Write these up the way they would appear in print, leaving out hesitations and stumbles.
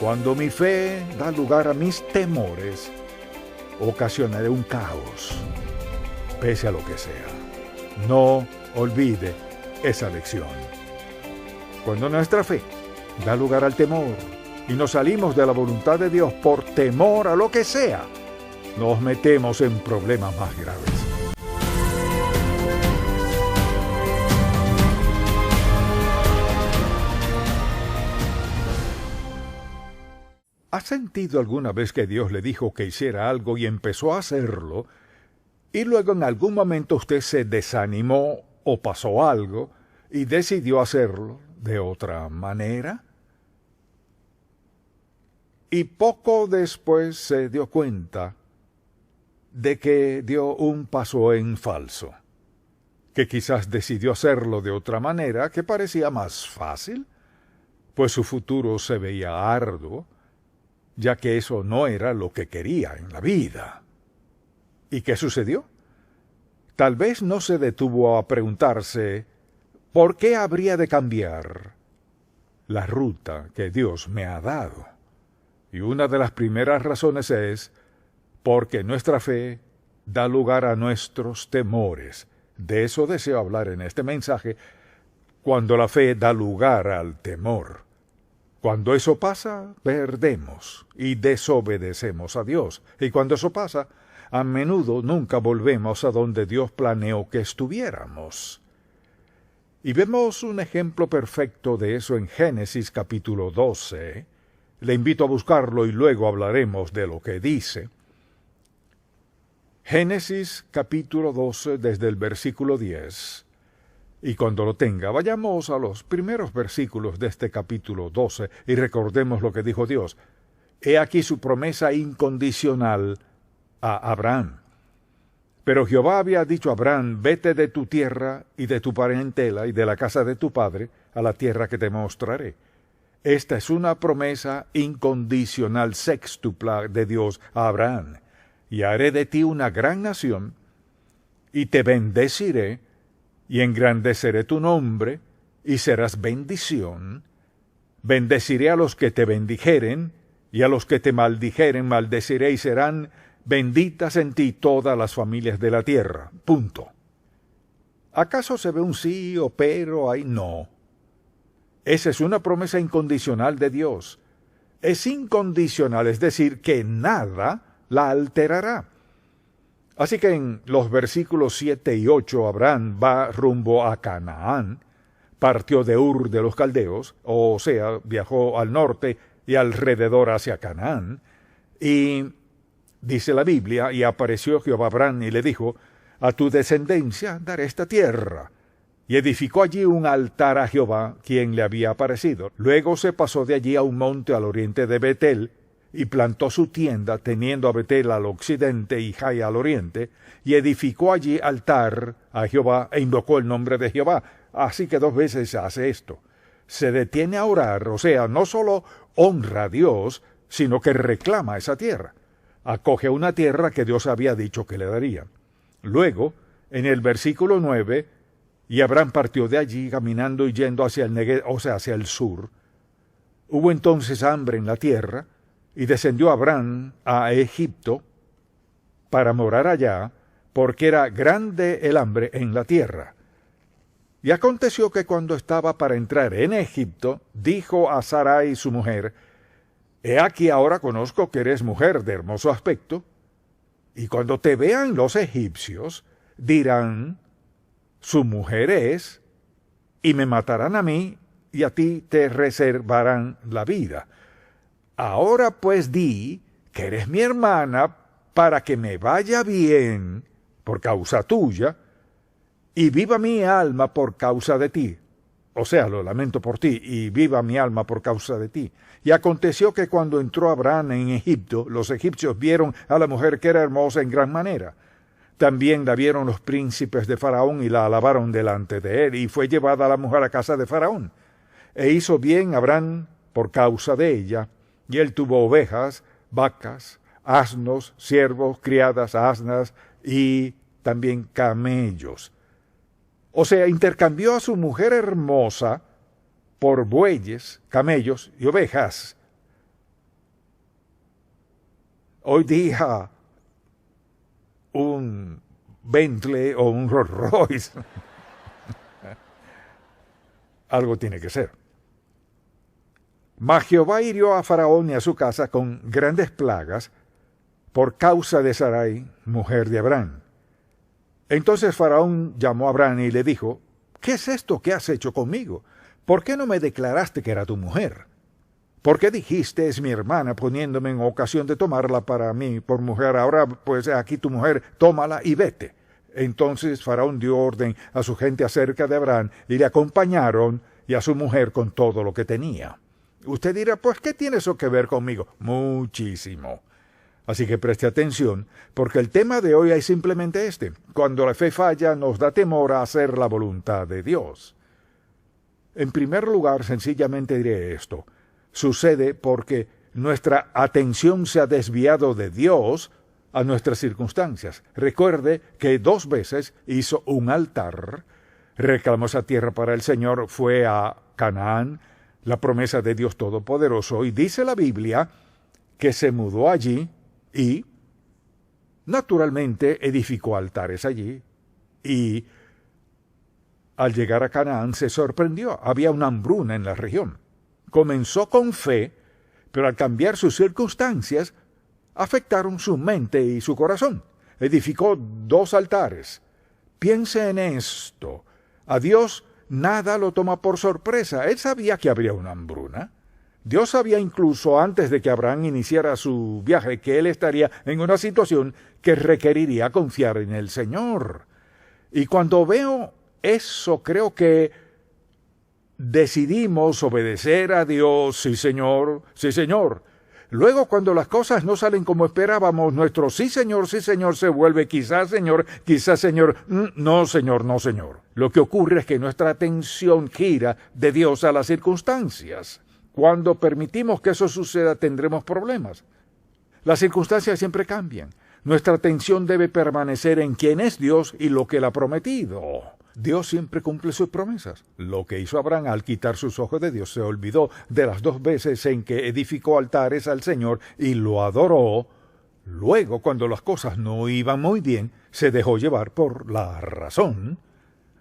Cuando mi fe da lugar a mis temores, ocasionaré un caos, pese a lo que sea. No olvide esa lección. Cuando nuestra fe da lugar al temor y nos salimos de la voluntad de Dios por temor a lo que sea, nos metemos en problemas más graves. ¿Has sentido alguna vez que Dios le dijo que hiciera algo y empezó a hacerlo, y luego en algún momento usted se desanimó o pasó algo y decidió hacerlo de otra manera? Y poco después se dio cuenta de que dio un paso en falso, que quizás decidió hacerlo de otra manera que parecía más fácil, pues su futuro se veía arduo, ya que eso no era lo que quería en la vida. ¿Y qué sucedió? Tal vez no se detuvo a preguntarse ¿por qué habría de cambiar la ruta que Dios me ha dado? Y una de las primeras razones es porque nuestra fe da lugar a nuestros temores. De eso deseo hablar en este mensaje, cuando la fe da lugar al temor. Cuando eso pasa, perdemos y desobedecemos a Dios. Y cuando eso pasa, a menudo nunca volvemos a donde Dios planeó que estuviéramos. Y vemos un ejemplo perfecto de eso en Génesis capítulo 12. Le invito a buscarlo y luego hablaremos de lo que dice. Génesis capítulo 12 desde el versículo 10. Y cuando lo tenga, vayamos a los primeros versículos de este capítulo 12 y recordemos lo que dijo Dios. He aquí su promesa incondicional a Abraham. Pero Jehová había dicho a Abraham, vete de tu tierra y de tu parentela y de la casa de tu padre a la tierra que te mostraré. Esta es una promesa incondicional sextupla de Dios a Abraham. Y haré de ti una gran nación, y te bendeciré, y engrandeceré tu nombre, y serás bendición. Bendeciré a los que te bendijeren, y a los que te maldijeren maldeciré, y serán benditas en ti todas las familias de la tierra. Punto. ¿Acaso se ve un sí o pero ahí? No. Esa es una promesa incondicional de Dios. Es incondicional, es decir, que nada la alterará. Así que en los versículos 7 y 8 Abraham va rumbo a Canaán, partió de Ur de los Caldeos, o sea, viajó al norte y alrededor hacia Canaán, y dice la Biblia, y apareció Jehová a Abraham y le dijo, a tu descendencia daré esta tierra. Y edificó allí un altar a Jehová, quien le había aparecido. Luego se pasó de allí a un monte al oriente de Betel, y plantó su tienda, teniendo a Betel al occidente y Jai al oriente, y edificó allí altar a Jehová, e invocó el nombre de Jehová. Así que 2 veces hace esto. Se detiene a orar, o sea, no solo honra a Dios, sino que reclama esa tierra. Acoge una tierra que Dios había dicho que le daría. Luego, en el versículo 9, y Abraham partió de allí caminando y yendo hacia el Negev, o sea, hacia el sur. Hubo entonces hambre en la tierra, y descendió Abraham a Egipto para morar allá, porque era grande el hambre en la tierra. Y aconteció que cuando estaba para entrar en Egipto, dijo a Sarai su mujer, he aquí ahora conozco que eres mujer de hermoso aspecto, y cuando te vean los egipcios, dirán, su mujer es, y me matarán a mí, y a ti te reservarán la vida. Ahora pues di que eres mi hermana, para que me vaya bien por causa tuya, y viva mi alma por causa de ti. O sea, lo lamento por ti, y viva mi alma por causa de ti. Y aconteció que cuando entró Abraham en Egipto, los egipcios vieron a la mujer que era hermosa en gran manera. También la vieron los príncipes de Faraón y la alabaron delante de él, y fue llevada la mujer a casa de Faraón. E hizo bien Abraham por causa de ella, y él tuvo ovejas, vacas, asnos, siervos, criadas, asnas y también camellos. O sea, intercambió a su mujer hermosa por bueyes, camellos y ovejas. Hoy día, un Bentley o un Rolls Royce. Algo tiene que ser. Mas Jehová hirió a Faraón y a su casa con grandes plagas por causa de Sarai, mujer de Abraham. Entonces Faraón llamó a Abraham y le dijo: ¿Qué es esto que has hecho conmigo? ¿Por qué no me declaraste que era tu mujer? ¿Por qué dijiste es mi hermana, poniéndome en ocasión de tomarla para mí por mujer? Ahora pues aquí tu mujer, tómala y vete. Entonces Faraón dio orden a su gente acerca de Abraham y le acompañaron y a su mujer con todo lo que tenía. Usted dirá, pues ¿qué tiene eso que ver conmigo? Muchísimo. Así que preste atención, porque el tema de hoy es simplemente este. Cuando la fe falla, nos da temor a hacer la voluntad de Dios. En primer lugar, sencillamente diré esto. Sucede porque nuestra atención se ha desviado de Dios a nuestras circunstancias. Recuerde que 2 veces hizo un altar, reclamó esa tierra para el Señor, fue a Canaán, la promesa de Dios Todopoderoso, y dice la Biblia que se mudó allí y, naturalmente, edificó altares allí, y al llegar a Canaán se sorprendió, había una hambruna en la región. Comenzó con fe, pero al cambiar sus circunstancias, afectaron su mente y su corazón. Edificó 2 altares. Piense en esto. A Dios nada lo toma por sorpresa. Él sabía que habría una hambruna. Dios sabía incluso antes de que Abraham iniciara su viaje que él estaría en una situación que requeriría confiar en el Señor. Y cuando veo eso, creo que decidimos obedecer a Dios. Sí, Señor, sí, Señor. Luego, cuando las cosas no salen como esperábamos, nuestro sí, Señor, se vuelve quizás, Señor, no, Señor, no, Señor. Lo que ocurre es que nuestra atención gira de Dios a las circunstancias. Cuando permitimos que eso suceda, tendremos problemas. Las circunstancias siempre cambian. Nuestra atención debe permanecer en quién es Dios y lo que Él ha prometido. Dios siempre cumple sus promesas. Lo que hizo Abraham al quitar sus ojos de Dios, se olvidó de las 2 veces en que edificó altares al Señor y lo adoró. Luego, cuando las cosas no iban muy bien, se dejó llevar por la razón.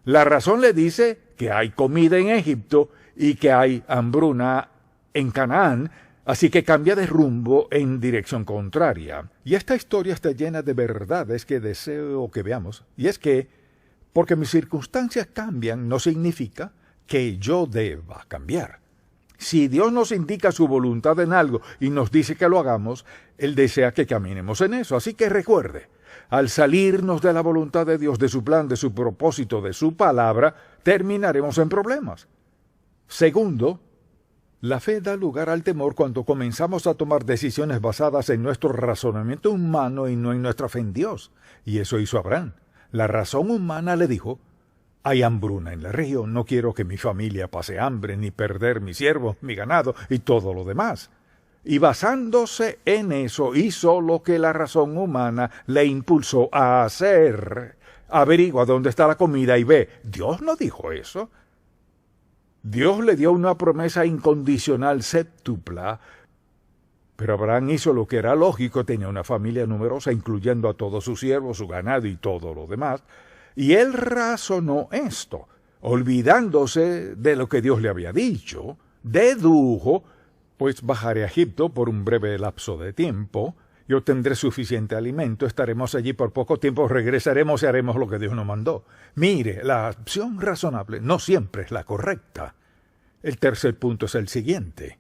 La razón le dice que hay comida en Egipto y que hay hambruna en Canaán, así que cambia de rumbo en dirección contraria. Y esta historia está llena de verdades que deseo que veamos. Y es que, porque mis circunstancias cambian, no significa que yo deba cambiar. Si Dios nos indica su voluntad en algo y nos dice que lo hagamos, Él desea que caminemos en eso. Así que recuerde, al salirnos de la voluntad de Dios, de su plan, de su propósito, de su palabra, terminaremos en problemas. Segundo, la fe da lugar al temor cuando comenzamos a tomar decisiones basadas en nuestro razonamiento humano y no en nuestra fe en Dios. Y eso hizo Abraham. La razón humana le dijo: hay hambruna en la región, no quiero que mi familia pase hambre, ni perder mis siervos, mi ganado y todo lo demás. Y basándose en eso, hizo lo que la razón humana le impulsó a hacer. Averigua dónde está la comida y ve. Dios no dijo eso. Dios le dio una promesa incondicional séptupla, pero Abraham hizo lo que era lógico, tenía una familia numerosa, incluyendo a todos sus siervos, su ganado y todo lo demás, y él razonó esto, olvidándose de lo que Dios le había dicho, dedujo, pues bajaré a Egipto por un breve lapso de tiempo, y obtendré suficiente alimento, estaremos allí por poco tiempo, regresaremos y haremos lo que Dios nos mandó. Mire, la opción razonable no siempre es la correcta. El tercer punto es el siguiente.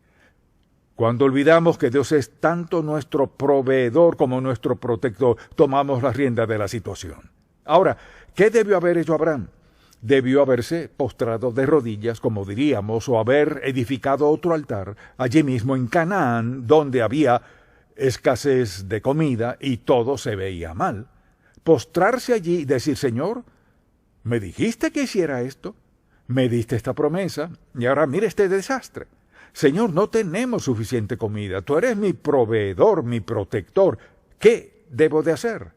Cuando olvidamos que Dios es tanto nuestro proveedor como nuestro protector, tomamos la rienda de la situación. Ahora, ¿qué debió haber hecho Abraham? Debió haberse postrado de rodillas, como diríamos, o haber edificado otro altar allí mismo en Canaán, donde había escasez de comida y todo se veía mal. Postrarse allí y decir: Señor, ¿me dijiste que hiciera esto? Me diste esta promesa y ahora mire este desastre. Señor, no tenemos suficiente comida. Tú eres mi proveedor, mi protector. ¿Qué debo de hacer?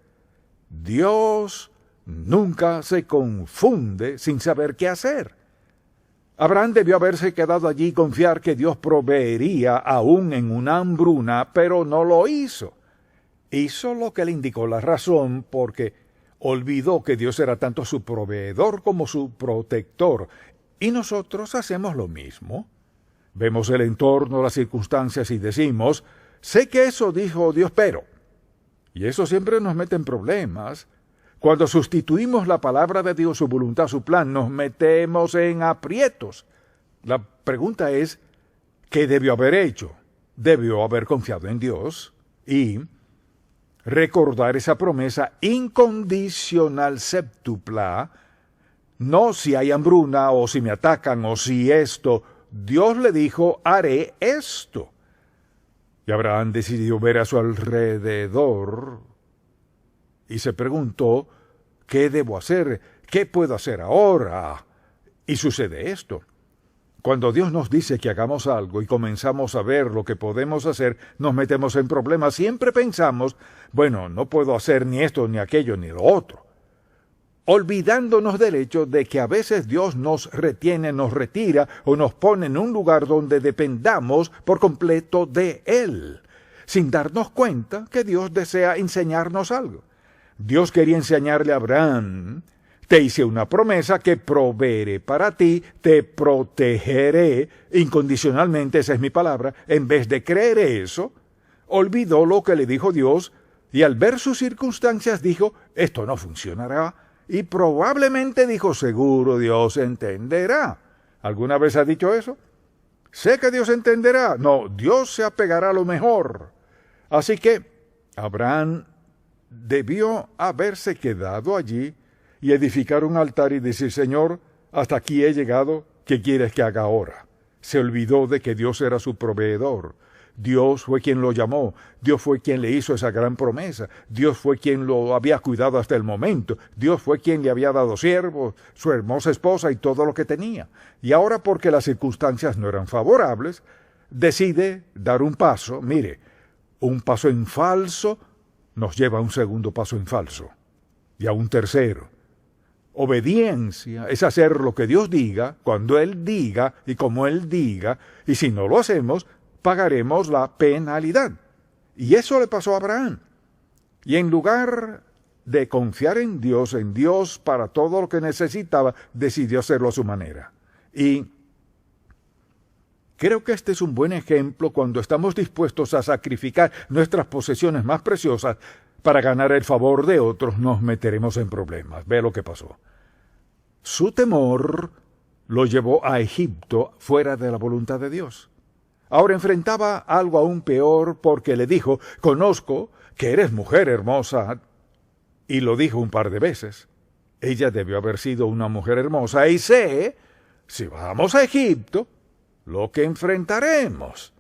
Dios nunca se confunde sin saber qué hacer. Abraham debió haberse quedado allí y confiar que Dios proveería aún en una hambruna, pero no lo hizo. Hizo lo que le indicó la razón porque olvidó que Dios era tanto su proveedor como su protector. Y nosotros hacemos lo mismo. Vemos el entorno, las circunstancias y decimos, sé que eso dijo Dios, pero... Y eso siempre nos mete en problemas. Cuando sustituimos la palabra de Dios, su voluntad, su plan, nos metemos en aprietos. La pregunta es, ¿qué debió haber hecho? Debió haber confiado en Dios y recordar esa promesa incondicional séptupla, no si hay hambruna o si me atacan o si esto. Dios le dijo, haré esto. Y Abraham decidió ver a su alrededor y se preguntó, ¿qué debo hacer? ¿Qué puedo hacer ahora? Y sucede esto. Cuando Dios nos dice que hagamos algo y comenzamos a ver lo que podemos hacer, nos metemos en problemas. Siempre pensamos, bueno, no puedo hacer ni esto, ni aquello, ni lo otro. Olvidándonos del hecho de que a veces Dios nos retiene, nos retira o nos pone en un lugar donde dependamos por completo de Él, sin darnos cuenta que Dios desea enseñarnos algo. Dios quería enseñarle a Abraham, te hice una promesa que proveeré para ti, te protegeré incondicionalmente, esa es mi palabra. En vez de creer eso, olvidó lo que le dijo Dios y al ver sus circunstancias dijo, esto no funcionará. Y probablemente dijo, seguro Dios entenderá. ¿Alguna vez ha dicho eso? Sé que Dios entenderá. No, Dios se apegará a lo mejor. Así que Abraham debió haberse quedado allí y edificar un altar y decir, Señor, hasta aquí he llegado, ¿qué quieres que haga ahora? Se olvidó de que Dios era su proveedor. Dios fue quien lo llamó, Dios fue quien le hizo esa gran promesa, Dios fue quien lo había cuidado hasta el momento, Dios fue quien le había dado siervos, su hermosa esposa y todo lo que tenía. Y ahora, porque las circunstancias no eran favorables, decide dar un paso. Mire, un paso en falso nos lleva a un segundo paso en falso y a un tercero. Obediencia es hacer lo que Dios diga, cuando Él diga y como Él diga, y si no lo hacemos, pagaremos la penalidad. Y eso le pasó a Abraham. Y en lugar de confiar en Dios para todo lo que necesitaba, decidió hacerlo a su manera. Y creo que este es un buen ejemplo cuando estamos dispuestos a sacrificar nuestras posesiones más preciosas para ganar el favor de otros, nos meteremos en problemas. Ve lo que pasó. Su temor lo llevó a Egipto fuera de la voluntad de Dios. Ahora enfrentaba algo aún peor porque le dijo, conozco que eres mujer hermosa, y lo dijo un par de veces. Ella debió haber sido una mujer hermosa y sé, si vamos a Egipto, lo que enfrentaremos.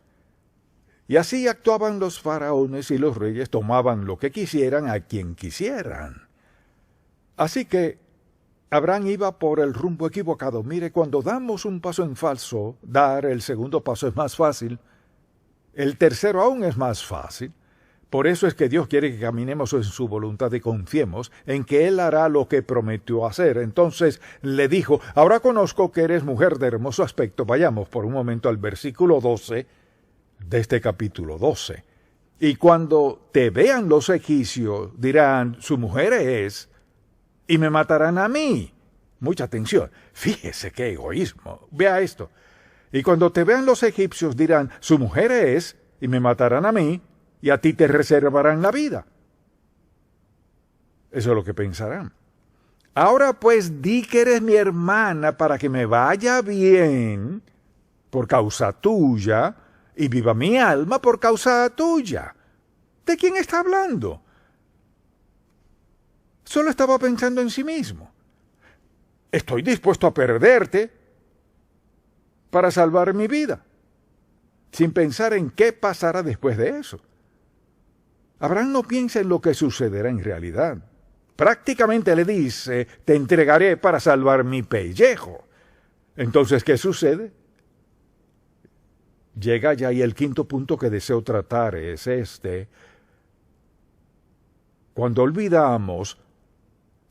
Y así actuaban los faraones y los reyes, tomaban lo que quisieran a quien quisieran. Así que Abraham iba por el rumbo equivocado. Mire, cuando damos un paso en falso, dar el segundo paso es más fácil. El tercero aún es más fácil. Por eso es que Dios quiere que caminemos en su voluntad y confiemos en que Él hará lo que prometió hacer. Entonces le dijo, ahora conozco que eres mujer de hermoso aspecto. Vayamos por un momento al versículo 12 de este capítulo 12. Y cuando te vean los egipcios, dirán, su mujer es, y me matarán a mí. Mucha atención. Fíjese qué egoísmo. Vea esto. Y cuando te vean los egipcios dirán, su mujer es, y me matarán a mí, y a ti te reservarán la vida. Eso es lo que pensarán. Ahora pues di que eres mi hermana para que me vaya bien por causa tuya, y viva mi alma por causa tuya. ¿De quién está hablando? Solo estaba pensando en sí mismo. Estoy dispuesto a perderte para salvar mi vida, sin pensar en qué pasará después de eso. Abraham no piensa en lo que sucederá en realidad. Prácticamente le dice, te entregaré para salvar mi pellejo. Entonces, ¿qué sucede? Llega ya y el quinto punto que deseo tratar es este. Cuando olvidamos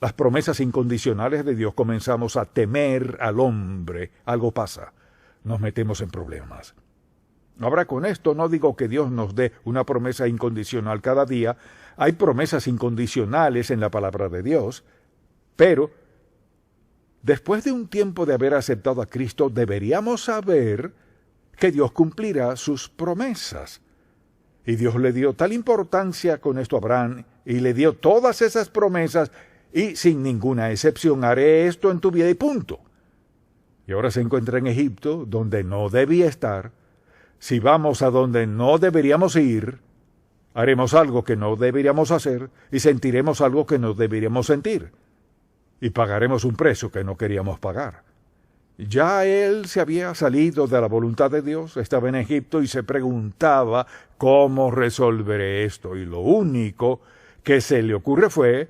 las promesas incondicionales de Dios, comenzamos a temer al hombre. Algo pasa. Nos metemos en problemas. Ahora, con esto no digo que Dios nos dé una promesa incondicional cada día. hay promesas incondicionales en la palabra de Dios, pero después de un tiempo de haber aceptado a Cristo, deberíamos saber que Dios cumplirá sus promesas. Y Dios le dio tal importancia con esto a Abraham, y le dio todas esas promesas, y sin ninguna excepción, haré esto en tu vida y punto. Y ahora se encuentra en Egipto, donde no debía estar. Si vamos a donde no deberíamos ir, haremos algo que no deberíamos hacer, y sentiremos algo que no deberíamos sentir, y pagaremos un precio que no queríamos pagar. Ya él se había salido de la voluntad de Dios, estaba en Egipto y se preguntaba cómo resolveré esto, y lo único que se le ocurre fue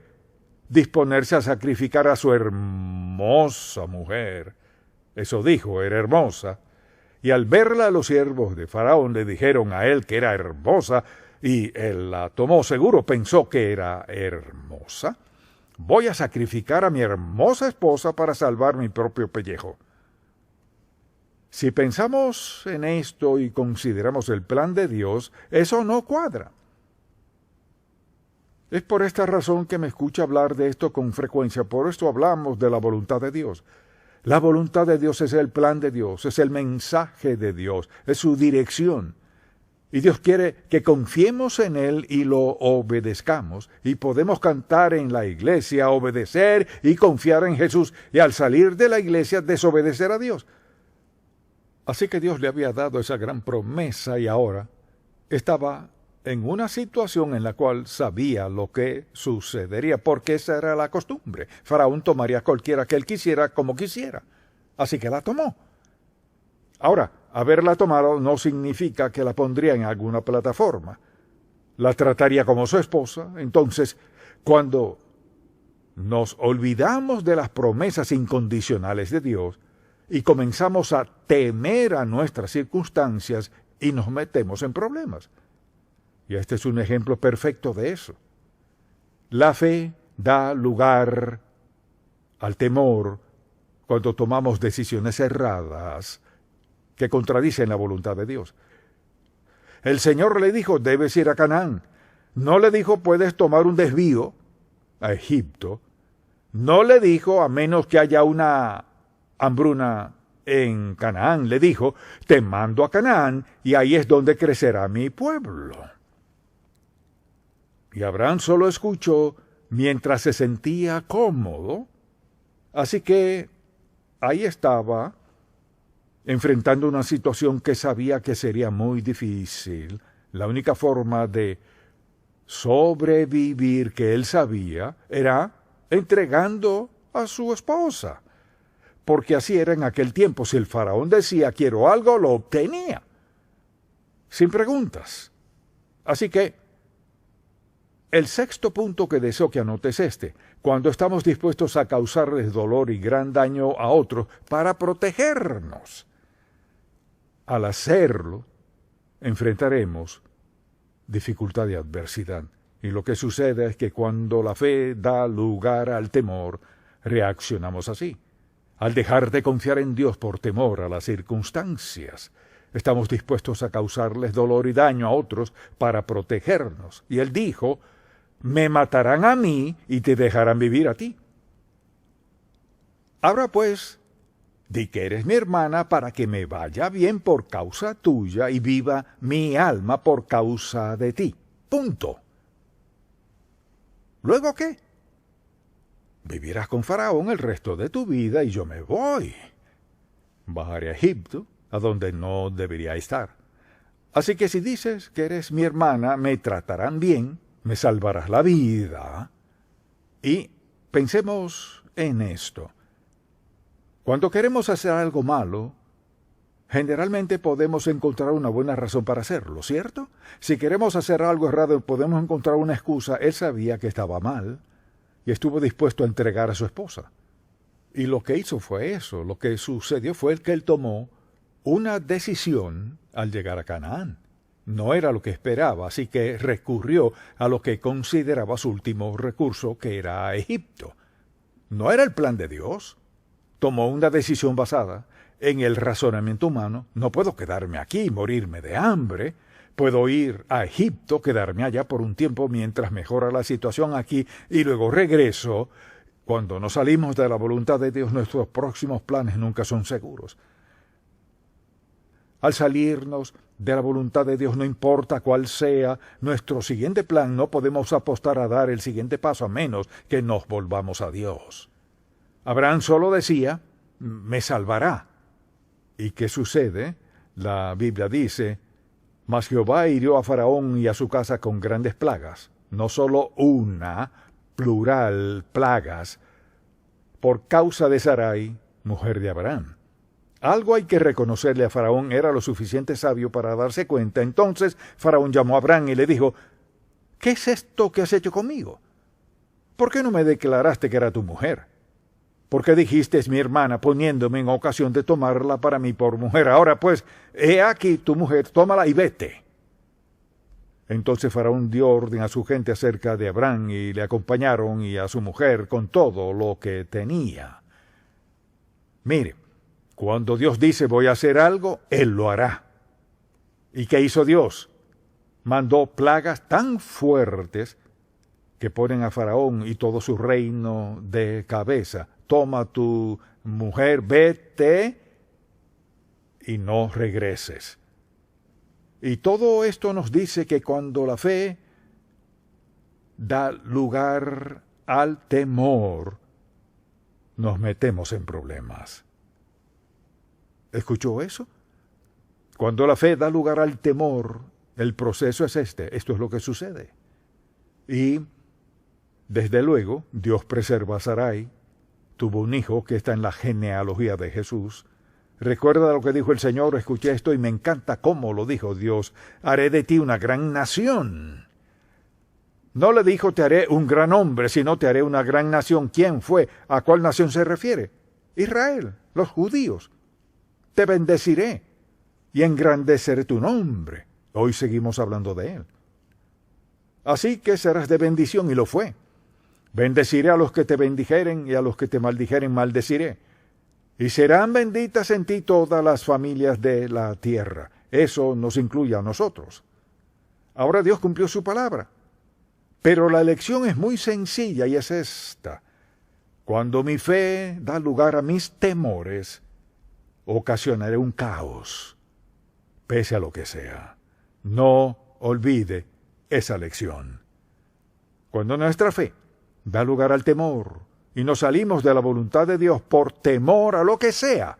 disponerse a sacrificar a su hermosa mujer. Eso dijo, era hermosa. Y al verla, los siervos de Faraón le dijeron a él que era hermosa, y él la tomó, seguro pensó que era hermosa. Voy a sacrificar a mi hermosa esposa para salvar mi propio pellejo. Si pensamos en esto y consideramos el plan de Dios, eso no cuadra. Es por esta razón que me escucha hablar de esto con frecuencia, por esto hablamos de la voluntad de Dios. La voluntad de Dios es el plan de Dios, es el mensaje de Dios, es su dirección. Y Dios quiere que confiemos en Él y lo obedezcamos. Y podemos cantar en la iglesia, obedecer y confiar en Jesús, y al salir de la iglesia desobedecer a Dios. Así que Dios le había dado esa gran promesa y ahora estaba en una situación en la cual sabía lo que sucedería, porque esa era la costumbre. Faraón tomaría cualquiera que él quisiera como quisiera. Así que la tomó. Ahora, haberla tomado no significa que la pondría en alguna plataforma. La trataría como su esposa. Entonces, cuando nos olvidamos de las promesas incondicionales de Dios y comenzamos a temer a nuestras circunstancias y nos metemos en problemas. Y este es un ejemplo perfecto de eso. La fe da lugar al temor cuando tomamos decisiones erradas que contradicen la voluntad de Dios. El Señor le dijo, debes ir a Canaán. No le dijo, puedes tomar un desvío a Egipto. No le dijo, a menos que haya una hambruna en Canaán. Le dijo, te mando a Canaán y ahí es donde crecerá mi pueblo. Y Abraham solo escuchó mientras se sentía cómodo. Así que ahí estaba, enfrentando una situación que sabía que sería muy difícil. La única forma de sobrevivir que él sabía era entregando a su esposa. Porque así era en aquel tiempo. Si el faraón decía, quiero algo, lo obtenía. Sin preguntas. Así que, el sexto punto que deseo que anotes es este. Cuando estamos dispuestos a causarles dolor y gran daño a otros para protegernos. Al hacerlo, enfrentaremos dificultad y adversidad. Y lo que sucede es que cuando la fe da lugar al temor, reaccionamos así. Al dejar de confiar en Dios por temor a las circunstancias, estamos dispuestos a causarles dolor y daño a otros para protegernos. Y Él dijo, me matarán a mí y te dejarán vivir a ti. Ahora pues, di que eres mi hermana para que me vaya bien por causa tuya y viva mi alma por causa de ti. Punto. ¿Luego qué? Vivirás con Faraón el resto de tu vida y yo me voy. Bajaré a Egipto, a donde no debería estar. Así que si dices que eres mi hermana, me tratarán bien, me salvarás la vida. Y pensemos en esto. Cuando queremos hacer algo malo, generalmente podemos encontrar una buena razón para hacerlo, ¿cierto? Si queremos hacer algo errado, podemos encontrar una excusa. Él sabía que estaba mal y estuvo dispuesto a entregar a su esposa. Y lo que hizo fue eso. Lo que sucedió fue que él tomó una decisión al llegar a Canaán. No era lo que esperaba, así que recurrió a lo que consideraba su último recurso, que era Egipto. No era el plan de Dios. Tomó una decisión basada en el razonamiento humano. No puedo quedarme aquí y morirme de hambre. Puedo ir a Egipto, quedarme allá por un tiempo mientras mejora la situación aquí y luego regreso. Cuando nos salimos de la voluntad de Dios, nuestros próximos planes nunca son seguros. Al salirnos de la voluntad de Dios, no importa cuál sea nuestro siguiente plan, no podemos apostar a dar el siguiente paso a menos que nos volvamos a Dios. Abraham solo decía, me salvará. ¿Y qué sucede? La Biblia dice, mas Jehová hirió a Faraón y a su casa con grandes plagas, no solo una, plural, plagas, por causa de Sarai, mujer de Abraham. Algo hay que reconocerle a Faraón, era lo suficiente sabio para darse cuenta. Entonces Faraón llamó a Abraham y le dijo, ¿qué es esto que has hecho conmigo? ¿Por qué no me declaraste que era tu mujer? ¿Por qué dijiste es mi hermana, poniéndome en ocasión de tomarla para mí por mujer? Ahora pues, he aquí tu mujer, tómala y vete. Entonces Faraón dio orden a su gente acerca de Abraham y le acompañaron y a su mujer con todo lo que tenía. Mire, cuando Dios dice voy a hacer algo, Él lo hará. ¿Y qué hizo Dios? Mandó plagas tan fuertes que ponen a Faraón y todo su reino de cabeza. Toma tu mujer, vete y no regreses. Y todo esto nos dice que cuando la fe da lugar al temor, nos metemos en problemas. ¿Escuchó eso? Cuando la fe da lugar al temor, el proceso es este. Esto es lo que sucede. Y, desde luego, Dios preserva a Sarai. Tuvo un hijo que está en la genealogía de Jesús. Recuerda lo que dijo el Señor, escuché esto y me encanta cómo lo dijo Dios. Haré de ti una gran nación. No le dijo te haré un gran hombre, sino te haré una gran nación. ¿Quién fue? ¿A cuál nación se refiere? Israel, los judíos. Te bendeciré y engrandeceré tu nombre. Hoy seguimos hablando de él. Así que serás de bendición, y lo fue. Bendeciré a los que te bendijeren, y a los que te maldijeren maldeciré. Y serán benditas en ti todas las familias de la tierra. Eso nos incluye a nosotros. Ahora Dios cumplió su palabra. Pero la elección es muy sencilla y es esta. Cuando mi fe da lugar a mis temores, ocasionaré un caos, pese a lo que sea. No olvide esa lección. Cuando nuestra fe da lugar al temor y nos salimos de la voluntad de Dios por temor a lo que sea,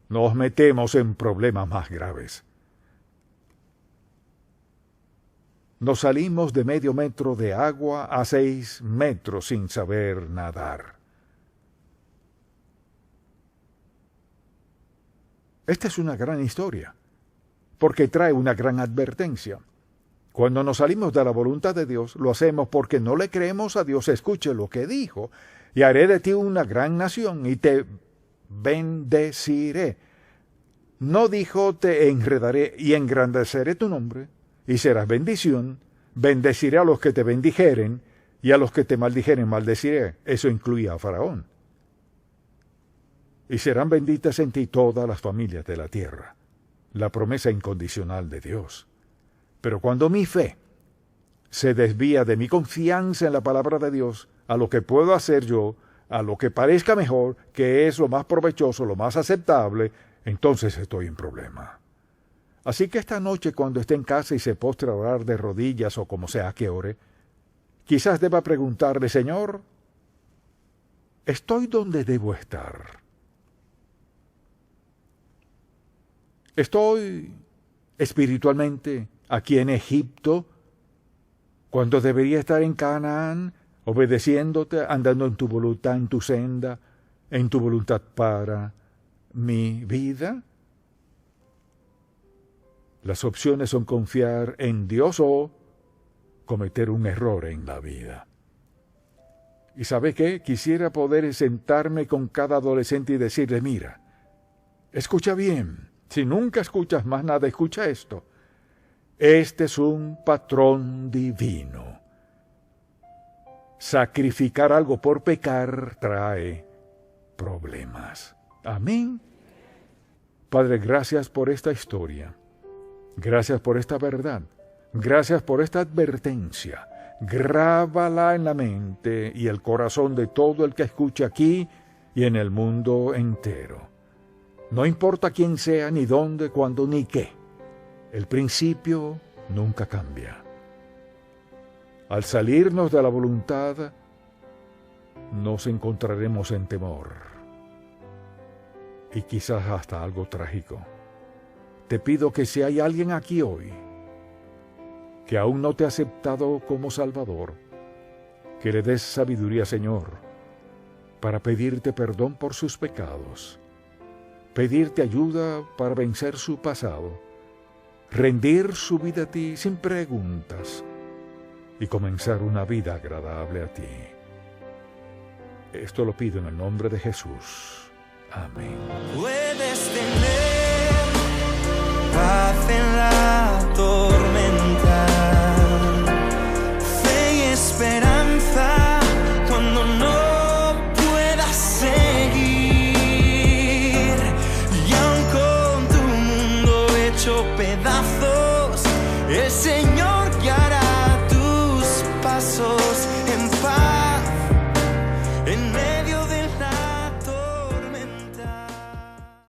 nos metemos en problemas más graves. Nos salimos de medio metro de agua a 6 metros sin saber nadar. Esta es una gran historia, porque trae una gran advertencia. Cuando nos salimos de la voluntad de Dios, lo hacemos porque no le creemos a Dios. Escuche lo que dijo. Y haré de ti una gran nación y te bendeciré. No dijo te enredaré y engrandeceré tu nombre y serás bendición. Bendeciré a los que te bendijeren y a los que te maldijeren maldeciré. Eso incluía a Faraón. Y serán benditas en ti todas las familias de la tierra. La promesa incondicional de Dios. Pero cuando mi fe se desvía de mi confianza en la palabra de Dios, a lo que puedo hacer yo, a lo que parezca mejor, que es lo más provechoso, lo más aceptable, entonces estoy en problema. Así que esta noche, cuando esté en casa y se postre a orar de rodillas o como sea que ore, quizás deba preguntarle, Señor, ¿estoy donde debo estar? ¿Estoy espiritualmente aquí en Egipto, cuando debería estar en Canaán, obedeciéndote, andando en tu voluntad, en tu senda, en tu voluntad para mi vida? Las opciones son confiar en Dios o cometer un error en la vida. ¿Y sabe qué? Quisiera poder sentarme con cada adolescente y decirle, mira, escucha bien, si nunca escuchas más nada, escucha esto. Este es un patrón divino. Sacrificar algo por pecar trae problemas. Amén. Padre, gracias por esta historia. Gracias por esta verdad. Gracias por esta advertencia. Grábala en la mente y el corazón de todo el que escuche aquí y en el mundo entero. No importa quién sea, ni dónde, cuándo, ni qué. El principio nunca cambia. Al salirnos de la voluntad, nos encontraremos en temor y quizás hasta algo trágico. Te pido que si hay alguien aquí hoy que aún no te ha aceptado como Salvador, que le des sabiduría, Señor, para pedirte perdón por sus pecados, pedirte ayuda para vencer su pasado, rendir su vida a ti sin preguntas y comenzar una vida agradable a ti. Esto lo pido en el nombre de Jesús. Amén. Puedes tener paz en la tormenta, fe y esperanza cuando no puedas seguir, y aun con tu mundo hecho pedazos, el Señor